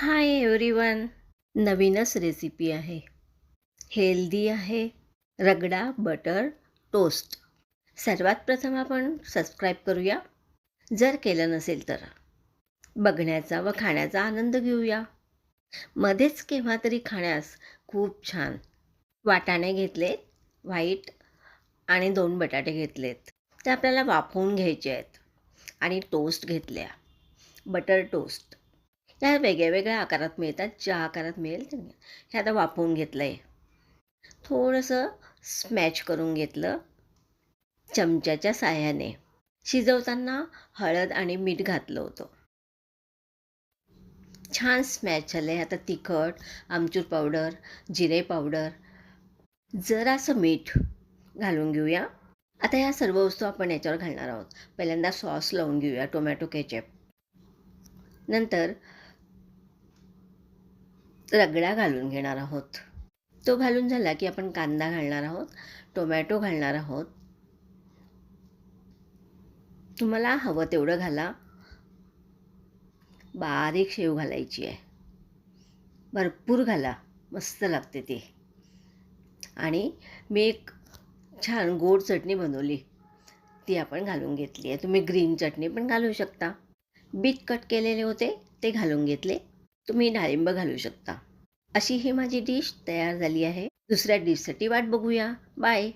Hi everyone. नवीनच recipe आहे. Healthy आहे. Ragda butter toast. सर्वात प्रथम आपण सबस्क्राईब करूया, जर केलं नसेल तर. बघण्याचा व खाण्याचा आनंद घेऊया. मध्येच केव्हा तरी खाण्यास खूप छान. वाटाणे घेतलेत व्हाईट आणि 2 बटाटे घेतलेत. ते आपल्याला वाफवून घ्यायचे आहेत. आणि टोस्ट घेतल्या, बटर टोस्ट. ह्या वेगळ्या आकारात मिळतात, ज्या आकारात मिळेल ते हे आता वाफवून घेतलं आहे. थोडंसं स्मॅच करून घेतलं चमच्याच्या साहाय्याने. शिजवताना हळद आणि मीठ घातलं होतं. छान स्मॅच झालं आहे. आता तिखट, आमचूर पावडर, जिरे पावडर, जरासं मीठ घालून घेऊया. आता ह्या सर्व वस्तू आपण याच्यावर घालणार आहोत. पहिल्यांदा सॉस लावून घेऊया, टोमॅटो केचप. नंतर रगडा घालून घेणार आहोत. तो घालून झाला की आपण कांदा घालणार आहोत, टोमॅटो घालणार आहोत. तुम्हाला हवं तेवढं घाला. बारीक शेव घालायची आहे, भरपूर घाला, मस्त लागते ती. आणि मी एक छान गोड चटणी बनवली, ती आपण घालून घेतली आहे. तुम्ही ग्रीन चटणी पण घालू शकता. बीट कट केलेले होते ते घालून घेतले. तुम्ही डाळिंब घालू शकता. अशी ही माझी डिश तयार झाली आहे. दुसऱ्या डिशसाठी वाट बघूया. बाय.